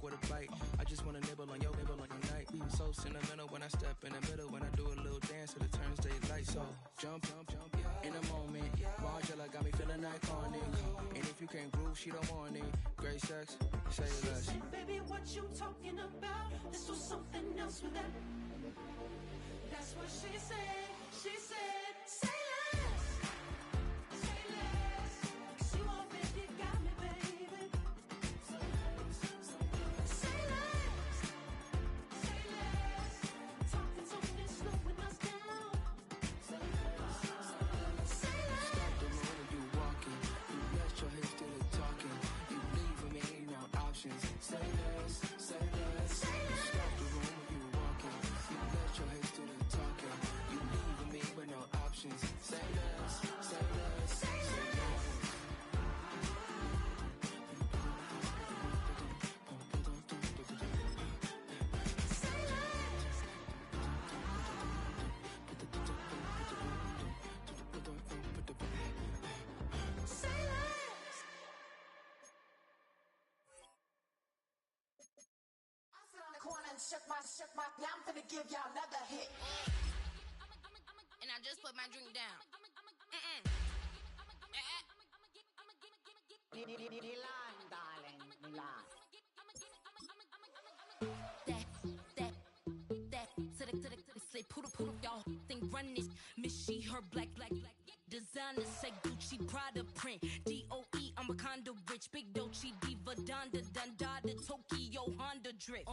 with a bite. I just wanna nibble on your night. So sentimental when I step in the middle. When I do a little dance till it turns daylight. So jump, in a moment. Margella got me feeling iconic. And if you can't groove, she don't want it. Great sex, say less. She said, baby, what you talking about? Let's do something else with that. That's what she said. She said, say less. Say less. She already got me, baby. Say less. Say less. Talking so this, slowing us down. Say less. Say less. Stop the road when you walking. You rest your hips till it's talking. You leaving me ain't no options. Say less. Say less. Say less. Stop the road when you walking. You rest your hips till it's talking. You leaving me with no options. Say less. Say less. Say less. Shook my, yeah, I'm finna give y'all another hit. And I just put my drink down. Milan, darling, Milan. That, say poodle, y'all think run this. Miss she, her black, designer say Gucci, Prada print. DOE, I'm a condo rich. Big Dolce, Diva, Donda, Dundada, Tokyo, Honda drip.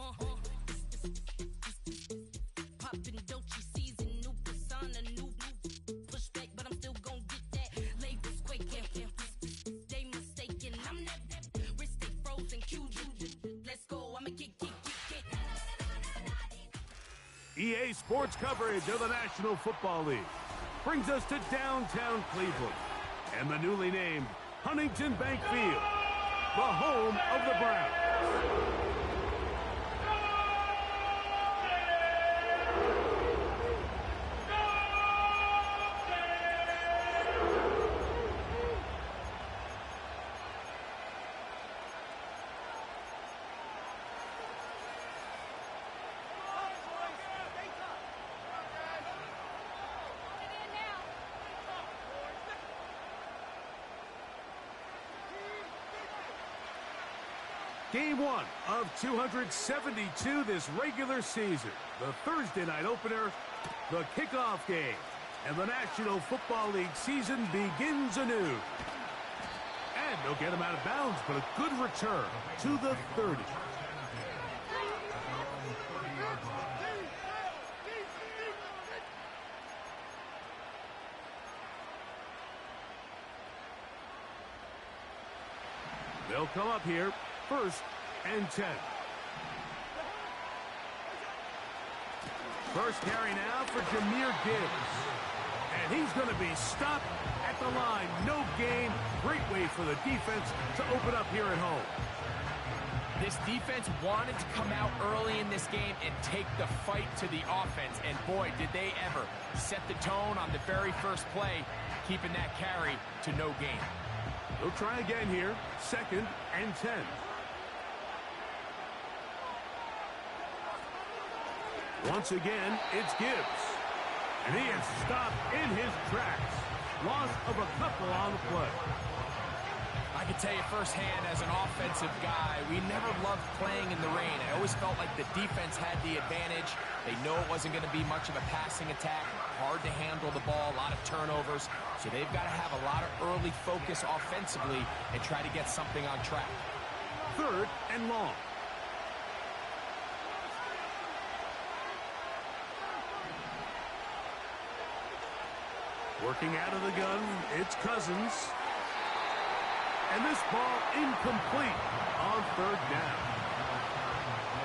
Poppin' Dolce season, new persona, new pushback, but I'm still gon' get that. Labels quaking, they mistaken. I'm that wrist stay frozen, let's go, I'ma get. EA Sports coverage of the National Football League brings us to downtown Cleveland and the newly named Huntington Bank Field, the home of the Browns. Game 1 of 272 this regular season. The Thursday night opener, the kickoff game. And the National Football League season begins anew. And they'll get him out of bounds, but a good return to the 30. They'll come up here. 1st and 10. First carry now for Jahmyr Gibbs. And he's going to be stopped at the line. No gain. Great way for the defense to open up here at home. This defense wanted to come out early in this game and take the fight to the offense. And boy, did they ever set the tone on the very first play, keeping that carry to no gain. They'll try again here. 2nd and 10. Once again, it's Gibbs. And he is stopped in his tracks. Loss of a couple on the play. I can tell you firsthand as an offensive guy, we never loved playing in the rain. I always felt like the defense had the advantage. They know it wasn't going to be much of a passing attack. Hard to handle the ball, a lot of turnovers. So they've got to have a lot of early focus offensively and try to get something on track. 3rd and long. Working out of the gun, it's Cousins. And this ball incomplete on 3rd down.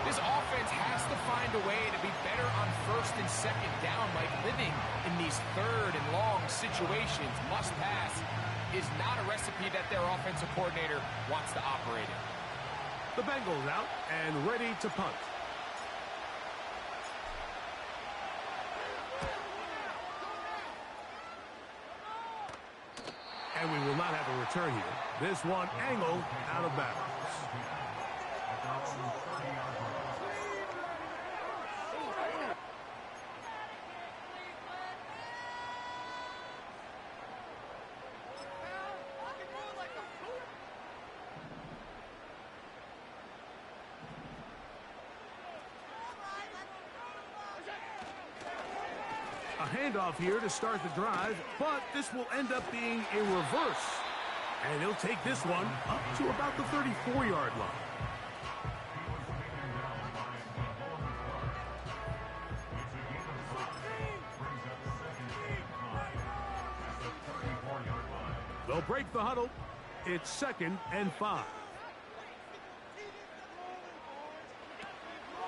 This offense has to find a way to be better on 1st and 2nd down. Like living in these 3rd and long situations, must pass, is not a recipe that their offensive coordinator wants to operate in. The Bengals out and ready to punt. And we will not have a return here. This one angled out of bounds. A handoff here to start the drive, but this will end up being a reverse. And he'll take this one up to about the 34-yard line. They'll break the huddle. It's 2nd and 5.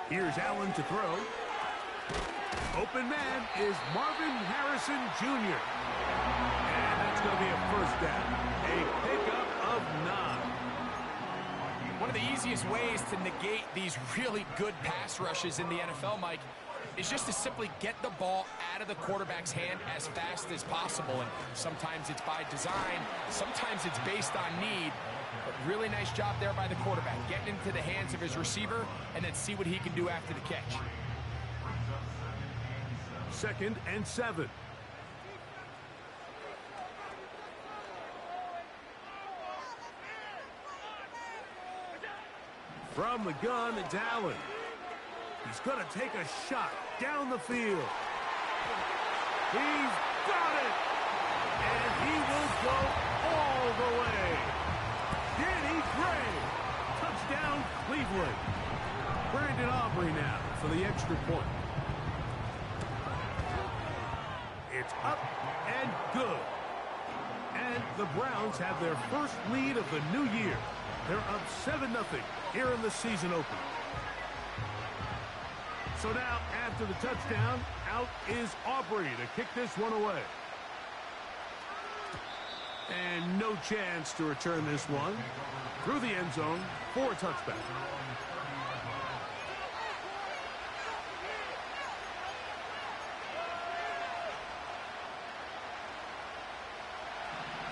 Here's Allen to throw. Open man is Marvin Harrison Jr. And that's going to be a first down. A pickup of 9. One of the easiest ways to negate these really good pass rushes in the NFL, Mike, is just to simply get the ball out of the quarterback's hand as fast as possible. And sometimes it's by design, sometimes it's based on need. But really nice job there by the quarterback, getting into the hands of his receiver and then see what he can do after the catch. 2nd and 7. From the gun, it's Allen. He's going to take a shot down the field. He's got it! And he will go all the way. Danny Gray. Touchdown, Cleveland. Brandon Aubrey now for the extra point. It's up and good. And the Browns have their first lead of the new year. They're up 7-0 here in the season opener. So now, after the touchdown, out is Aubrey to kick this one away. And no chance to return this one through the end zone for a touchback.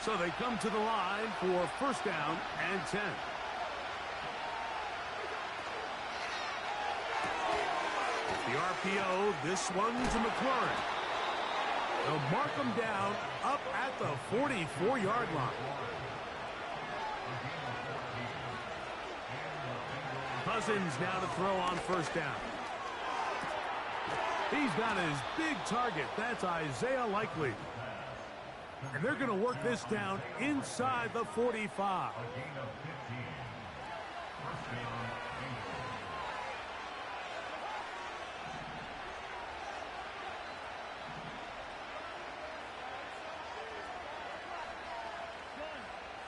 So they come to the line for first down and 10. The RPO, this one to McLaurin. They'll mark him down up at the 44-yard line. Cousins now to throw on first down. He's got his big target. That's Isaiah Likely. And they're going to work this down inside the 45.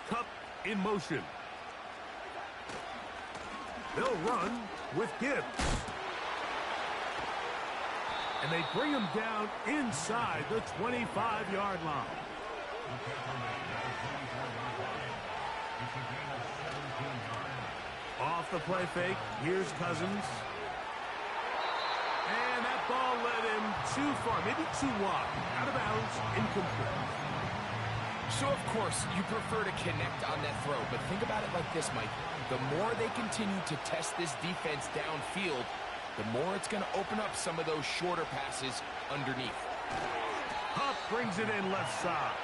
Cup in motion. They'll run with Gibbs. And they bring him down inside the 25-yard line. Off the play fake, here's Cousins. And that ball led him too far, maybe too wide. Out of bounds, incomplete. So, of course, you prefer to connect on that throw, but think about it like this, Mike. The more they continue to test this defense downfield, the more it's going to open up some of those shorter passes underneath. Huff brings it in left side.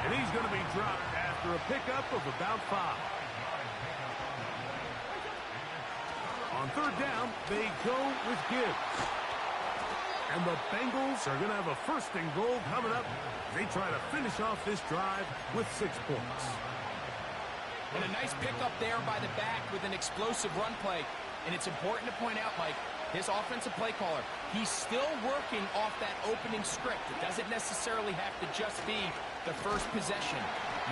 And he's going to be dropped after a pickup of about 5. On third down, they go with Gibbs. And the Bengals are going to have a first and goal coming up. They try to finish off this drive with 6 points. And a nice pickup there by the back with an explosive run play. And it's important to point out, Mike, his offensive play caller, he's still working off that opening script. It doesn't necessarily have to just be the first possession.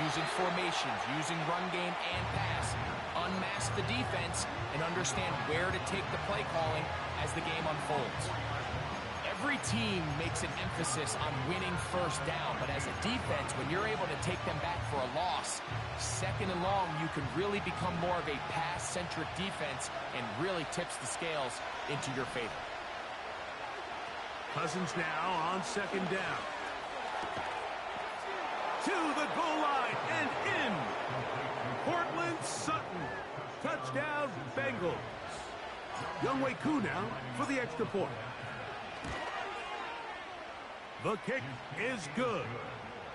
Using formations, using run game and pass. Unmask the defense and understand where to take the play calling as the game unfolds. Every team makes an emphasis on winning first down, but as a defense, when you're able to take them back for a loss, second and long, you can really become more of a pass-centric defense and really tips the scales into your favor. Cousins now on second down. To the goal line and in. Portland Sutton Touchdown, Bengals. Younghoe Koo now for the extra point. The kick is good.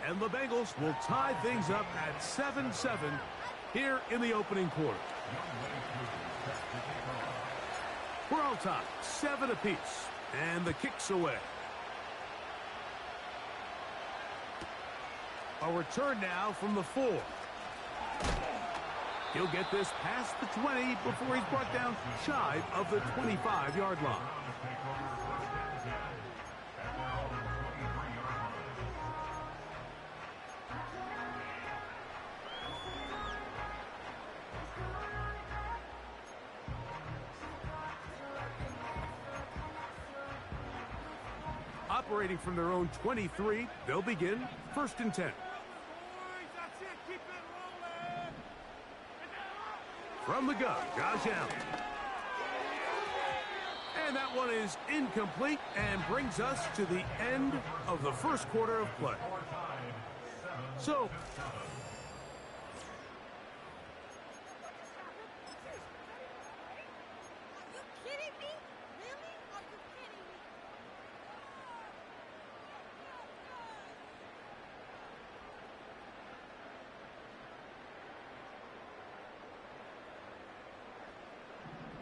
And the Bengals will tie things up at 7-7 here in the opening quarter. We're all tied, 7 apiece. And the kick's away. A return now from the 4. He'll get this past the 20 before he's brought down shy of the 25-yard line. Operating from their own 23, they'll begin 1st and 10. From the gun, Josh Allen. And that one is incomplete and brings us to the end of the first quarter of play. So,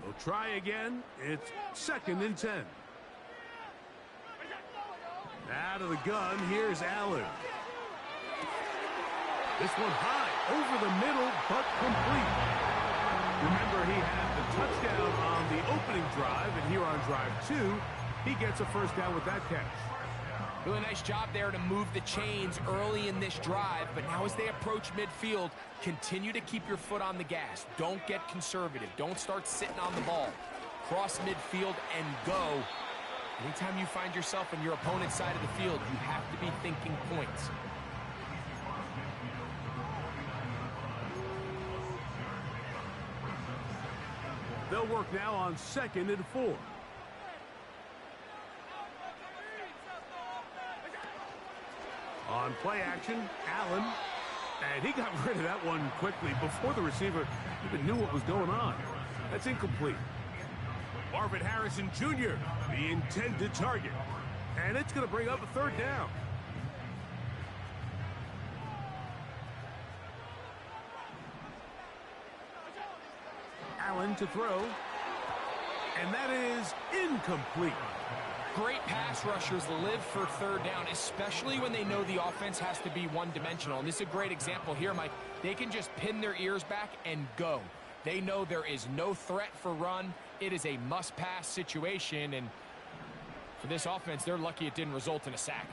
they'll try again. It's 2nd and 10. Out of the gun, here's Allen. This one high, over the middle, but complete. Remember, he had the touchdown on the opening drive, and here on drive 2, he gets a first down with that catch. Really nice job there to move the chains early in this drive, but now as they approach midfield, continue to keep your foot on the gas. Don't get conservative. Don't start sitting on the ball. Cross midfield and go. Anytime you find yourself on your opponent's side of the field, you have to be thinking points. They'll work now on 2nd and 4. On play action, Allen. And he got rid of that one quickly before the receiver even knew what was going on. That's incomplete. Marvin Harrison Jr., the intended target. And it's going to bring up a 3rd down. Allen to throw. And that is incomplete. Great pass rushers live for 3rd down, especially when they know the offense has to be one-dimensional. And this is a great example here, Mike. They can just pin their ears back and go. They know there is no threat for run. It is a must-pass situation, and for this offense, they're lucky it didn't result in a sack.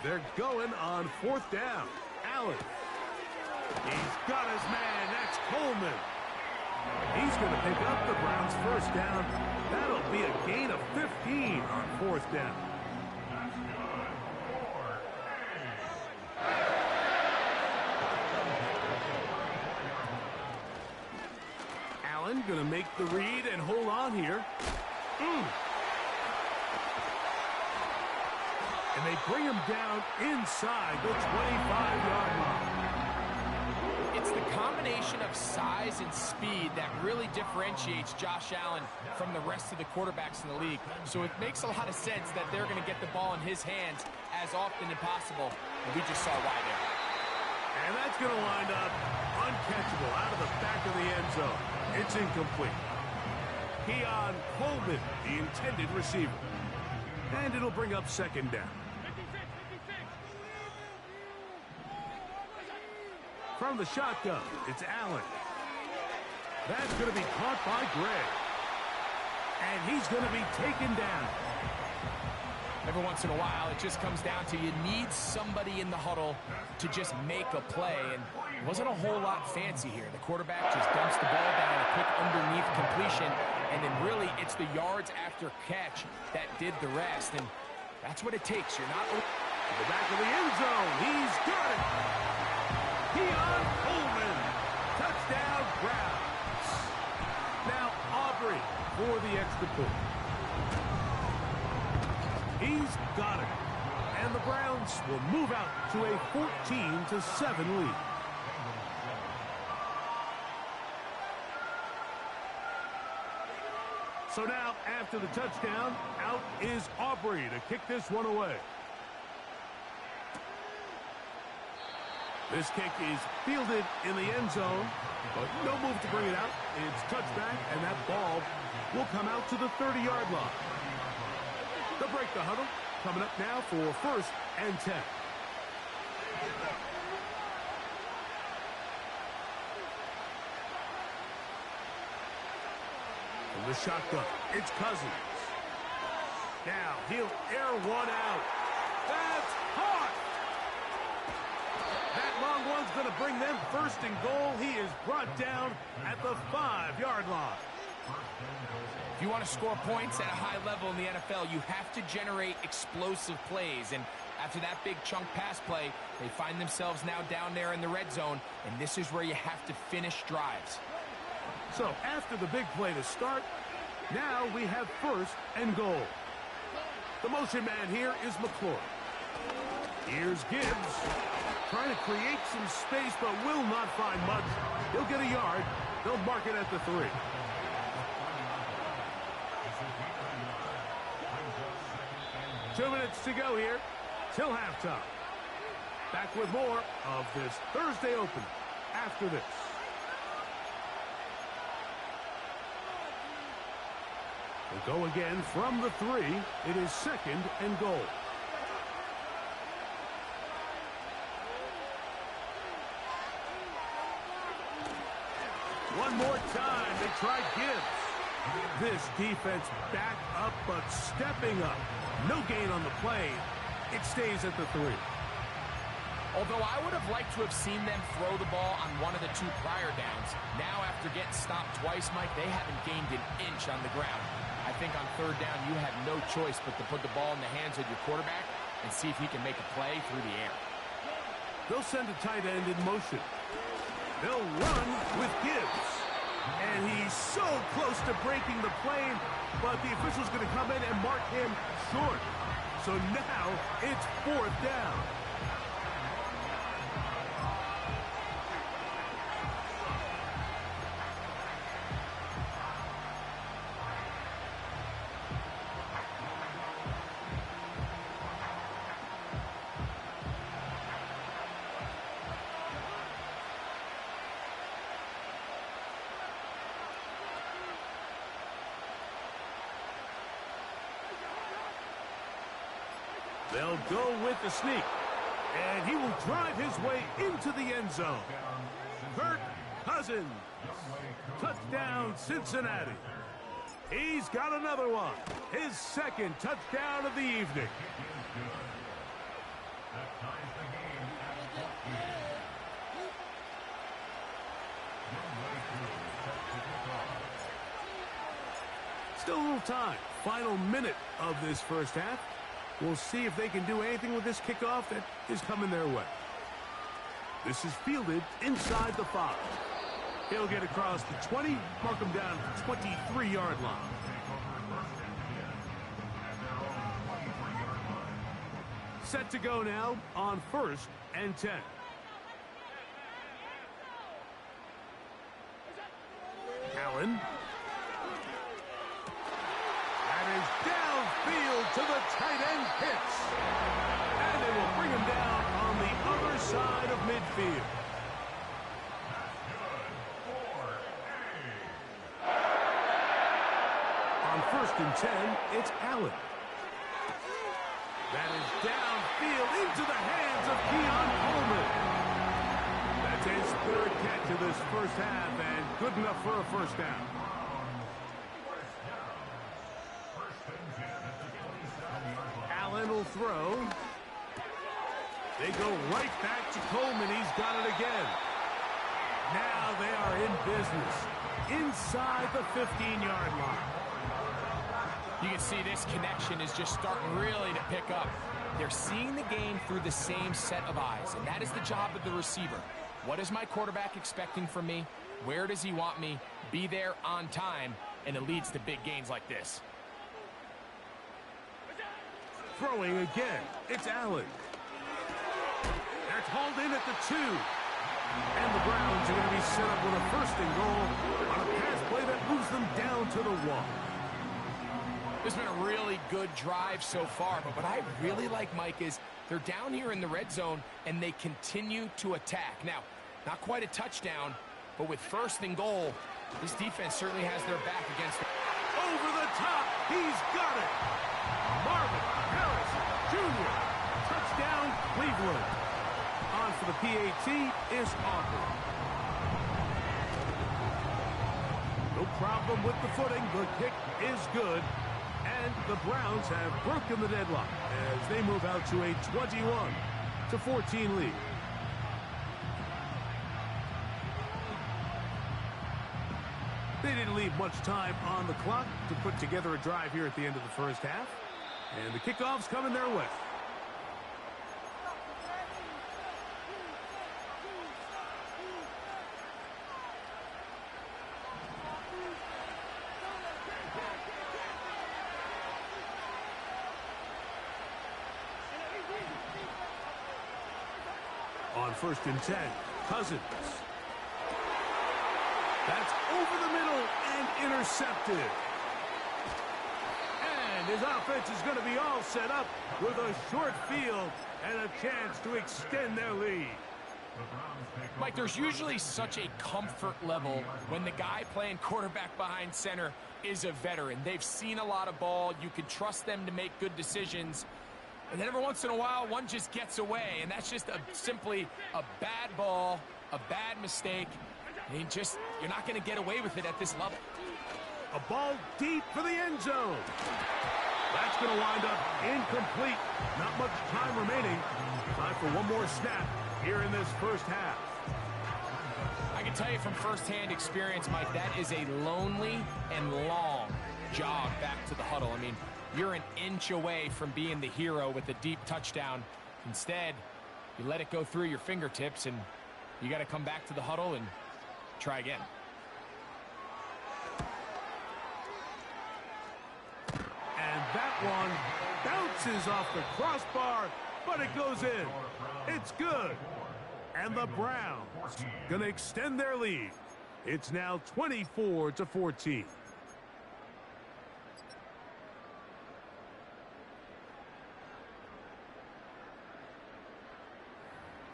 They're going on 4th down. Allen. He's got his man. That's Coleman. He's going to pick up the Browns' first down. That'll be a gain of 15 on 4th down. Allen going to make the read and hold on here. And they bring him down inside the 25-yard line. It's the combination of size and speed that really differentiates Josh Allen from the rest of the quarterbacks in the league. So it makes a lot of sense that they're going to get the ball in his hands as often as possible. And we just saw why there. And that's going to wind up uncatchable out of the back of the end zone. It's incomplete. Keon Coleman, the intended receiver. And it'll bring up 2nd down. From the shotgun, it's Allen. That's going to be caught by Gray. And he's going to be taken down. Every once in a while, it just comes down to you need somebody in the huddle to just make a play. And it wasn't a whole lot fancy here. The quarterback just dumps the ball down, a quick underneath completion. And then really, it's the yards after catch that did the rest. And that's what it takes. You're not... To the back of the end zone. He's got it. Keon Coleman. Touchdown, Browns. Now Aubrey for the extra point. He's got it. And the Browns will move out to a 14-7 lead. So now, after the touchdown, out is Aubrey to kick this one away. This kick is fielded in the end zone, but no move to bring it out. It's touchback, and that ball will come out to the 30-yard line. They'll break the huddle. Coming up now for 1st and 10. From the shotgun, it's Cousins. Now he'll air one out. That's caught! That long one's going to bring them 1st and goal. He is brought down at the 5-yard line. If you want to score points at a high level in the NFL, you have to generate explosive plays. And after that big chunk pass play, they find themselves now down there in the red zone, and this is where you have to finish drives. So after the big play to start, now we have 1st and goal. The motion man here is McClure. Here's Gibbs. Trying to create some space, but will not find much. He'll get a yard. They'll mark it at the 3. Two minutes to go here till halftime. Back with more of this Thursday opener after this. We'll go again from the 3. It is 2nd and goal. One more time. They try Gibbs. This defense back up, but stepping up. No gain on the play. It stays at the 3. Although I would have liked to have seen them throw the ball on one of the 2 prior downs. Now, after getting stopped twice, Mike, they haven't gained an inch on the ground. I think on 3rd down, you have no choice but to put the ball in the hands of your quarterback and see if he can make a play through the air. They'll send a tight end in motion. They'll run with Gibbs. And he's so close to breaking the play, but the official's going to come in and mark him short. So now it's 4th down. They'll go with the sneak, and he will drive his way into the end zone. Kirk Cousins, touchdown Cincinnati. He's got another one, his 2nd touchdown of the evening. Still a little time, final minute of this 1st half. We'll see if they can do anything with this kickoff that is coming their way. This is fielded inside the 5. He'll get across the 20, mark him down at the 23-yard line. Set to go now on 1st and 10. Allen. That is downfield to the tight end hits. And they will bring him down on the other side of midfield. On 1st and 10, it's Allen. That is downfield into the hands of Keon Coleman. That's his 3rd catch of this 1st half, and good enough for a 1st down. Allen will throw. They go right back to Coleman. He's got it again. Now they are in business inside the 15-yard line. You can see this connection is just starting really to pick up. They're seeing the game through the same set of eyes, and that is the job of the receiver. What is my quarterback expecting from me? Where does he want me? Be there on time, and it leads to big gains like this. Throwing again, it's Allen. That's hauled in at the 2. And the Browns are going to be set up with a 1st and goal on a pass play that moves them down to the 1. This has been a really good drive so far, but what I really like, Mike, is they're down here in the red zone, and they continue to attack. Now, not quite a touchdown, but with 1st and goal, this defense certainly has their back against them. Over the top, he's got it. Marvin Harrison Jr. Touchdown, Cleveland. On for the PAT is Aubrey. No problem with the footing. The kick is good. And the Browns have broken the deadlock as they move out to a 21-14 lead. They didn't leave much time on the clock to put together a drive here at the end of the first half. And the kickoff's coming their way. On 1st and 10, Cousins. That's over the middle and intercepted. And his offense is going to be all set up with a short field and a chance to extend their lead. Mike, there's usually such a comfort level when the guy playing quarterback behind center is a veteran. They've seen a lot of ball. You can trust them to make good decisions. And then every once in a while, one just gets away, and that's just simply a bad ball, a bad mistake. And you're not going to get away with it at this level. A ball deep for the end zone. That's going to wind up incomplete. Not much time remaining. Time for one more snap here in this first half. I can tell you from firsthand experience, Mike, that is a lonely and long jog back to the huddle. I mean, you're an inch away from being the hero with a deep touchdown. Instead, you let it go through your fingertips, and you got to come back to the huddle and try again. And that one bounces off the crossbar, but it goes in. It's good. And the Browns going to extend their lead. It's now 24-14.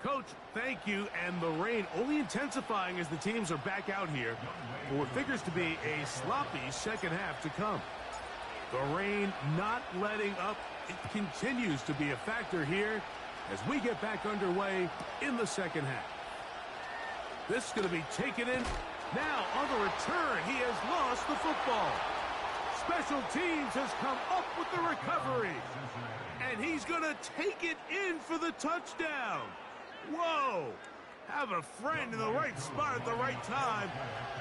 Coach, thank you. And the rain only intensifying as the teams are back out here for what figures to be a sloppy second half to come. The rain not letting up. It continues to be a factor here as we get back underway in the second half. This is going to be taken in. Now on the return, he has lost the football. Special teams has come up with the recovery. And he's going to take it in for the touchdown. Whoa! Have a friend in the right spot at the right time.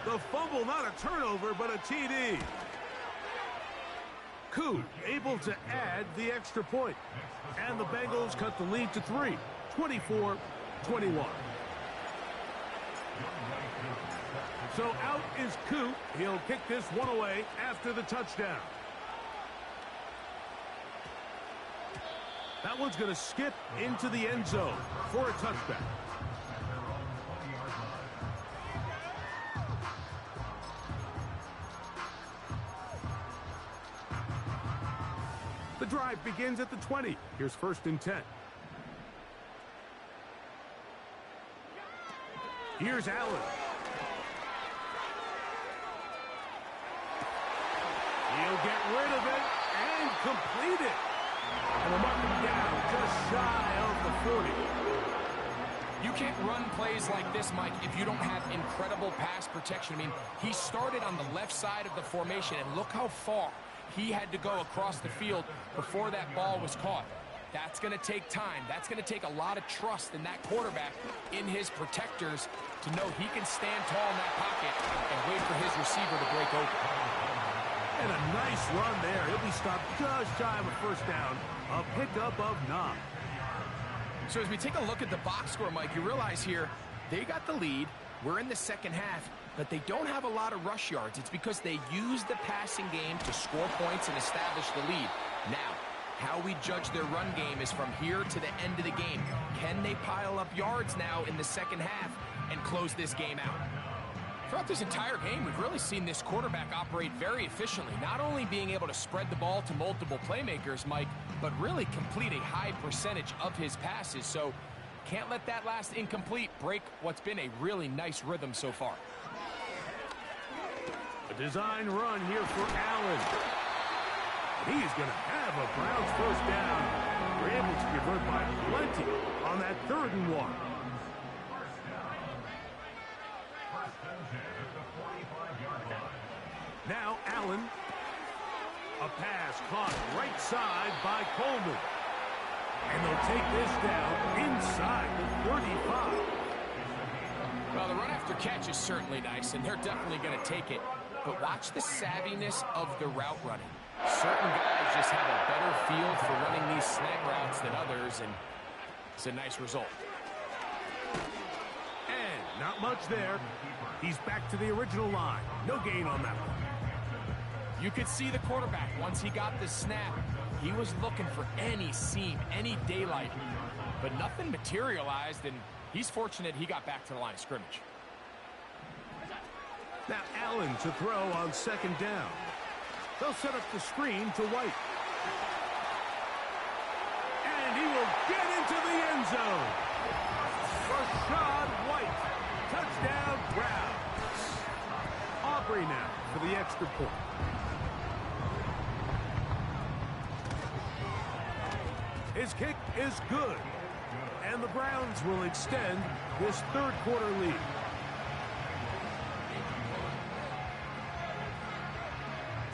The fumble, not a turnover, but a TD. Koo able to add the extra point. And the Bengals cut the lead to 3, 24-21. So out is Koo. He'll kick this one away after the touchdown. That one's going to skip into the end zone for a touchback. The drive begins at the 20. Here's 1st and 10. Here's Allen. He'll get rid of it and complete it. And we'll mark him down just shy of the 40. You can't run plays like this, Mike, if you don't have incredible pass protection. I mean, he started on the left side of the formation, and look how far he had to go across the field before that ball was caught. That's going to take time. That's going to take a lot of trust in that quarterback, in his protectors, to know he can stand tall in that pocket and wait for his receiver to break open. And a nice run there. He'll be stopped just shy of a first down. A pickup of 9. So as we take a look at the box score, Mike, you realize here they got the lead. We're in the second half, but they don't have a lot of rush yards. It's because they use the passing game to score points and establish the lead. Now, how we judge their run game is from here to the end of the game. Can they pile up yards now in the second half and close this game out? Throughout this entire game, we've really seen this quarterback operate very efficiently, not only being able to spread the ball to multiple playmakers, Mike, but really complete a high percentage of his passes. So can't let that last incomplete break what's been a really nice rhythm so far. A design run here for Allen. He's going to have a Browns first down. We're able to convert by plenty on that 3rd and 1. Now Allen. A pass caught right side by Coleman. And they'll take this down inside the 35. Well, the run after catch is certainly nice, and they're definitely going to take it. But watch the savviness of the route running. Certain guys just have a better feel for running these slant routes than others, and it's a nice result. And not much there. He's back to the original line. No gain on that one. You could see the quarterback, once he got the snap, he was looking for any seam, any daylight. But nothing materialized, and he's fortunate he got back to the line of scrimmage. Now Allen to throw on 2nd down. They'll set up the screen to White. And he will get into the end zone. Rashad White. Touchdown, Browns. Aubrey now for the extra point. His kick is good. And the Browns will extend this 3rd quarter lead.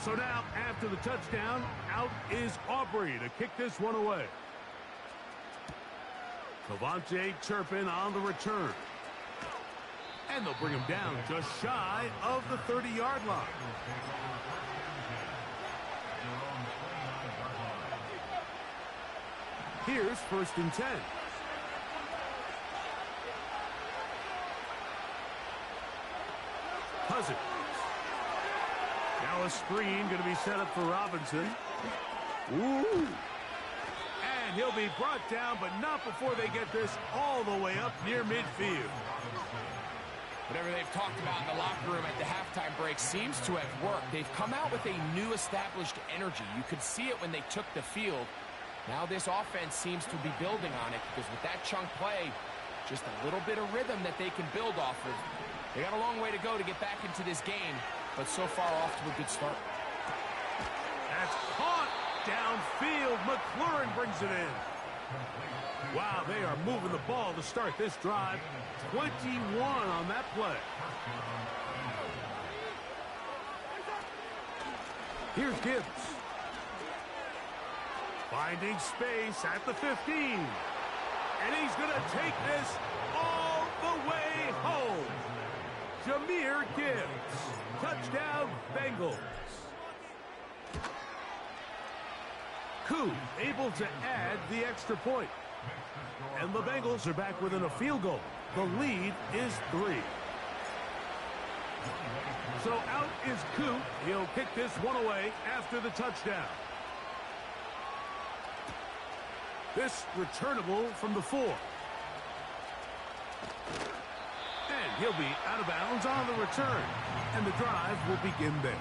So now, after the touchdown, out is Aubrey to kick this one away. Cavante Turpin on the return. And they'll bring him down just shy of the 30-yard line. Here's 1st and 10. Cousins. Now a screen going to be set up for Robinson. Ooh. And he'll be brought down, but not before they get this all the way up near midfield. Whatever they've talked about in the locker room at the halftime break seems to have worked. They've come out with a new established energy. You could see it when they took the field. Now this offense seems to be building on it, because with that chunk play, just a little bit of rhythm that they can build off of. They got a long way to go to get back into this game, but so far off to a good start. That's caught downfield. McLaurin brings it in. Wow, they are moving the ball to start this drive. 21 on that play. Here's Gibbs. Finding space at the 15. And he's going to take this all the way home. Jahmyr Gibbs. Touchdown, Bengals. Koo able to add the extra point. And the Bengals are back within a field goal. The lead is 3. So out is Koo. He'll kick this one away after the touchdown. This returnable from the 4. And he'll be out of bounds on the return. And the drive will begin there.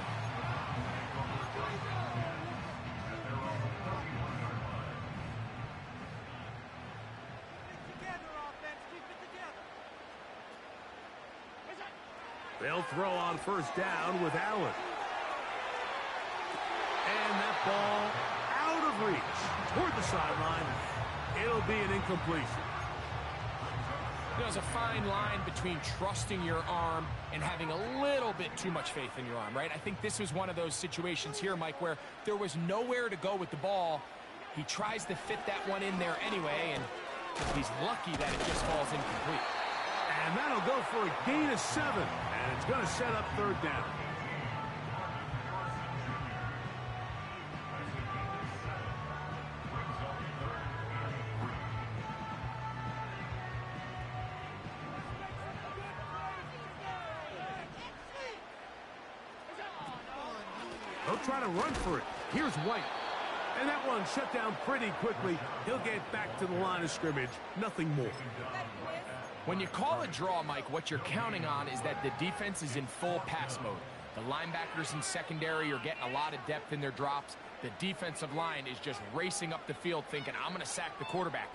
They'll throw on 1st down with Allen. And that ball out of reach toward the sideline. It'll be an incompletion. There's a fine line between trusting your arm and having a little bit too much faith in your arm, right? I think this was one of those situations here, Mike, where there was nowhere to go with the ball. He tries to fit that one in there anyway, and he's lucky that it just falls incomplete. And that'll go for a gain of 7. And it's going to set up 3rd down. They'll try to run for it. Here's White. And that one shut down pretty quickly. He'll get back to the line of scrimmage. Nothing more. When you call a draw, Mike, what you're counting on is that the defense is in full pass mode. The linebackers in secondary are getting a lot of depth in their drops. The defensive line is just racing up the field thinking, I'm going to sack the quarterback.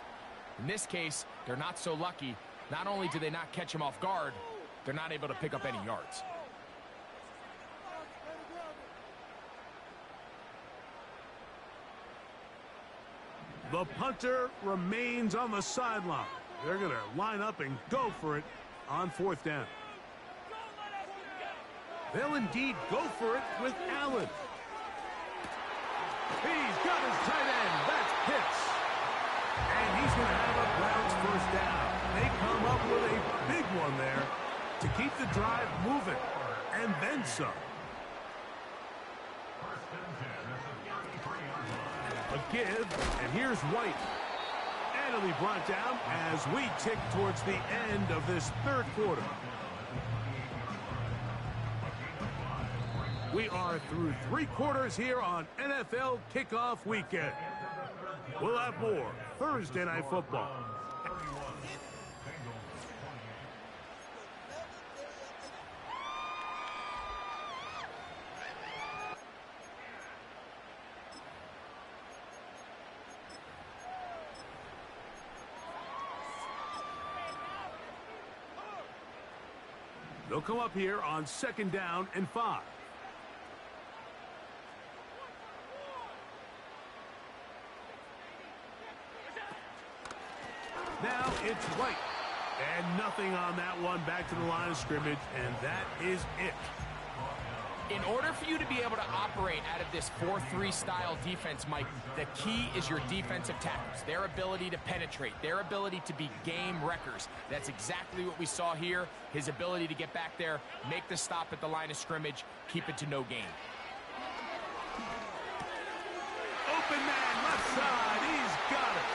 In this case, they're not so lucky. Not only do they not catch him off guard, they're not able to pick up any yards. The punter remains on the sideline. They're going to line up and go for it on 4th down. They'll indeed go for it with Allen. He's got his tight end. That's Pitts. And he's going to have a Browns 1st down. They come up with a big one there to keep the drive moving. And then some. A give, and here's White. And it'll be brought down as we tick towards the end of this 3rd quarter. We are through 3 quarters here on NFL Kickoff Weekend. We'll have more Thursday Night Football. They'll come up here on 2nd down and 5. Now it's White. And nothing on that one. Back to the line of scrimmage, and that is it. In order for you to be able to operate out of this 4-3 style defense, Mike, the key is your defensive tackles, their ability to penetrate, their ability to be game wreckers. That's exactly what we saw here, his ability to get back there, make the stop at the line of scrimmage, keep it to no gain. Open man, left side, he's got it.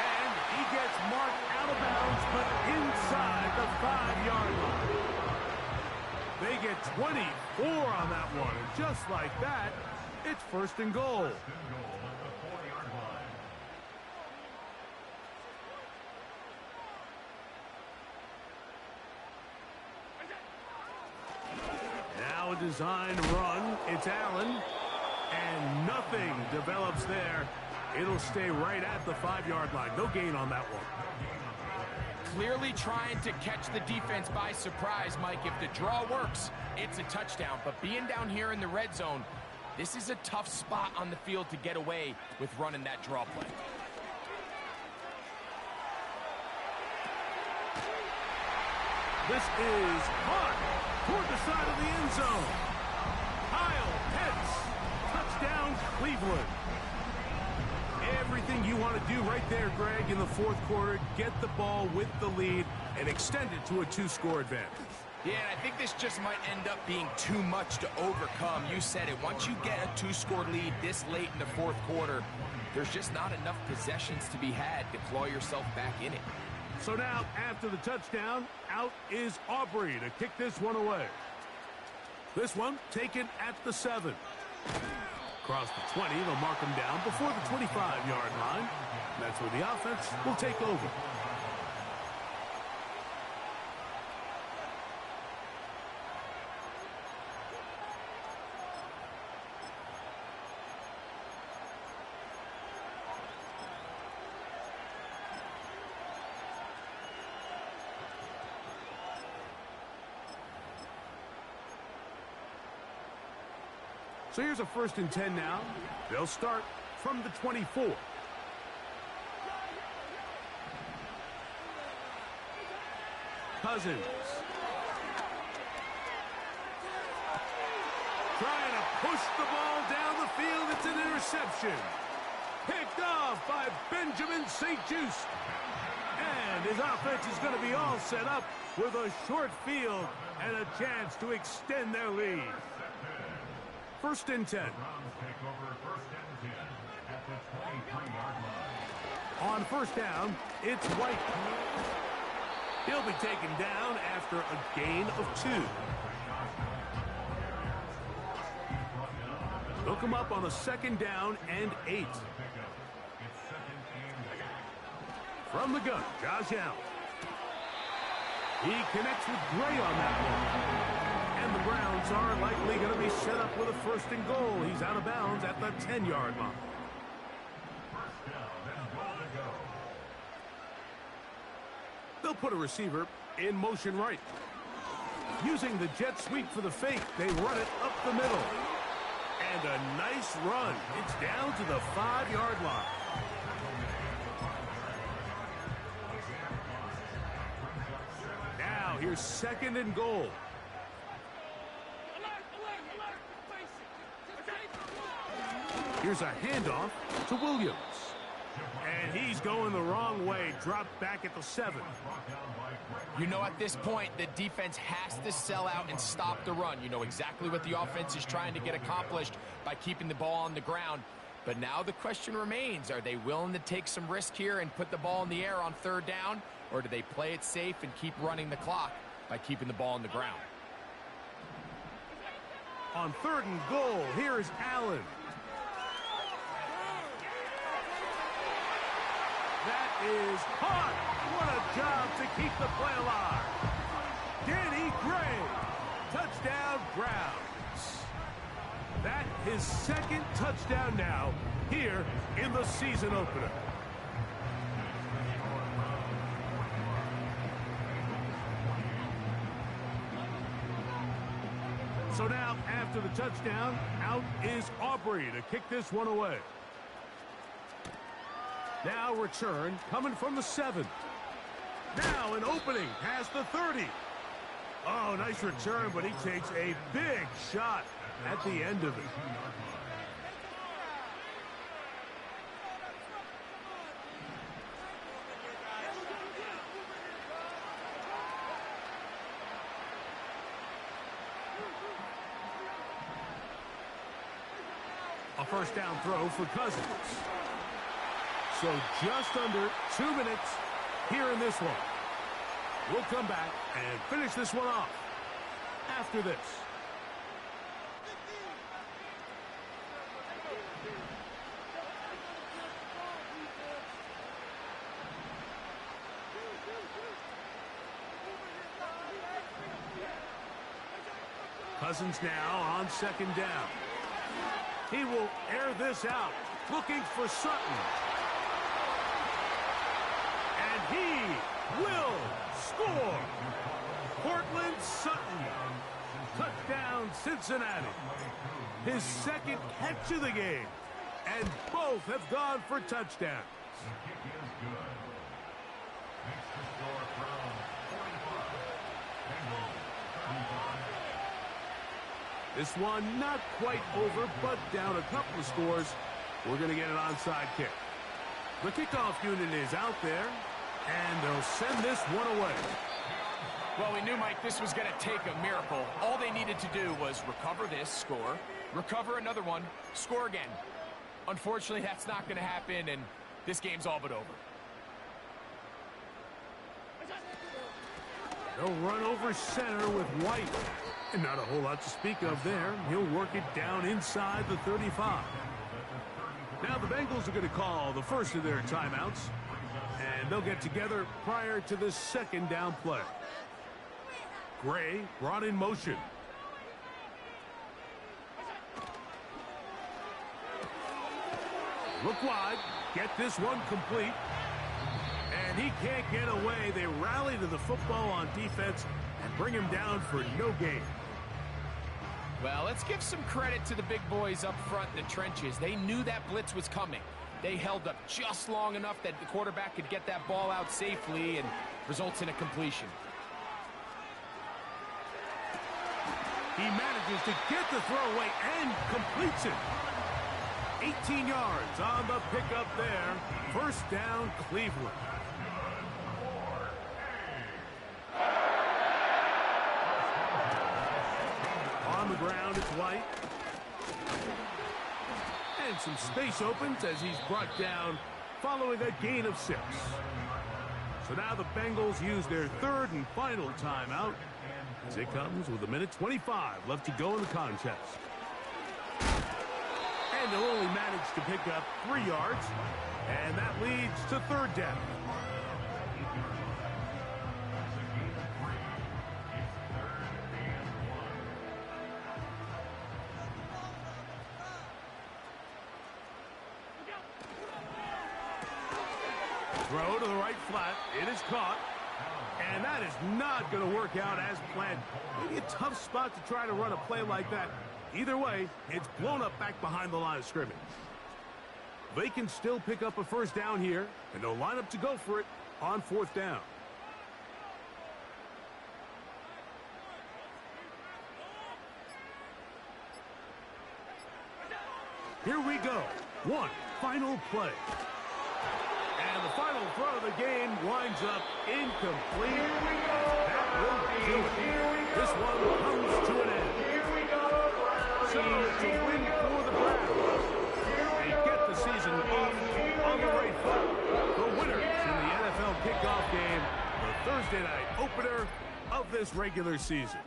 And he gets marked out of bounds, but inside the 5-yard line. They get 24 on that one, and just like that, it's 1st and goal. Now a design run. It's Allen, and nothing develops there. It'll stay right at the 5-yard line. No gain on that one. Clearly trying to catch the defense by surprise, Mike. If the draw works, it's a touchdown. But being down here in the red zone, this is a tough spot on the field to get away with running that draw play. This is hot toward the side of the end zone. Kyle Pitts, touchdown Cleveland. Everything you want to do right there, Greg, in the 4th quarter, get the ball with the lead and extend it to a 2-score advantage. Yeah, and I think this just might end up being too much to overcome. You said it. Once you get a 2-score lead this late in the 4th quarter, there's just not enough possessions to be had to claw yourself back in it. So now, after the touchdown, out is Aubrey to kick this one away. This taken at the 7. Across the 20, they'll mark him down before the 25-yard line. That's where the offense will take over. So here's a 1st and 10 now. They'll start from the 24. Cousins. Trying to push the ball down the field. It's an interception. Picked off by Benjamin St-Juste. And his offense is going to be all set up with a short field and a chance to extend their lead. 1st and 10. On 1st down, it's White. He'll be taken down after a gain of 2. They'll come up on a 2nd down and 8. From the gun, Josh Allen. He connects with Gray on that one. And the Browns are likely going to be set up with a 1st and goal. He's out of bounds at the 10-yard line. They'll put a receiver in motion right. Using the jet sweep for the fake, they run it up the middle. And a nice run. It's down to the 5-yard line. Now here's 2nd and goal. Here's a handoff to Williams. And he's going the wrong way. Dropped back at the 7. You know, at this point, the defense has to sell out and stop the run. You know exactly what the offense is trying to get accomplished by keeping the ball on the ground. But now the question remains, are they willing to take some risk here and put the ball in the air on 3rd down? Or do they play it safe and keep running the clock by keeping the ball on the ground? On 3rd and goal, here is Allen. That is caught. What a job to keep the play alive. Danny Gray. Touchdown, Browns. That his 2nd touchdown now here in the season opener. So now, after the touchdown, out is Aubrey to kick this one away. Now return coming from the 7. Now an opening past the 30. Oh, nice return, but he takes a big shot at the end of it. A 1st down throw for Cousins. So just under 2 minutes here in this one. We'll come back and finish this one off after this. Cousins now on 2nd down. He will air this out, looking for Sutton. And he will score. Cortland Sutton. Touchdown, Cincinnati. His 2nd catch of the game. And both have gone for touchdowns. This one not quite over, but down a couple of scores. We're going to get an onside kick. The kickoff unit is out there, and they'll send this one away. Well, we knew, Mike, this was going to take a miracle. All they needed to do was recover this, score, recover another one, score again. Unfortunately, that's not going to happen, and this game's all but over. They'll run over center with White. And not a whole lot to speak of there. He'll work it down inside the 35. Now the Bengals are going to call the first of their timeouts. And they'll get together prior to the 2nd down play. Gray brought in motion. Look wide. Get this one complete. And he can't get away. They rally to the football on defense and bring him down for no gain. Well, let's give some credit to the big boys up front in the trenches. They knew that blitz was coming. They held up just long enough that the quarterback could get that ball out safely and results in a completion. He manages to get the throw away and completes it. 18 yards on the pickup there. 1st down, Cleveland. On the ground, it's White. And some space opens as he's brought down following a gain of 6. So now the Bengals use their 3rd and final timeout as it comes with 1:25 left to go in the contest. And they'll only manage to pick up 3 yards, and that leads to 3rd down. Throw to the right flat. It is caught. And that is not going to work out as planned. Maybe a tough spot to try to run a play like that. Either way, it's blown up back behind the line of scrimmage. They can still pick up a first down here, and they'll line up to go for it on 4th down. Here we go. One final play. And the final throw of the game winds up incomplete. That will do it. This one comes to an end. So it's a win for the Browns. They get the season off on the right foot. The winners in the NFL kickoff game, the Thursday night opener of this regular season.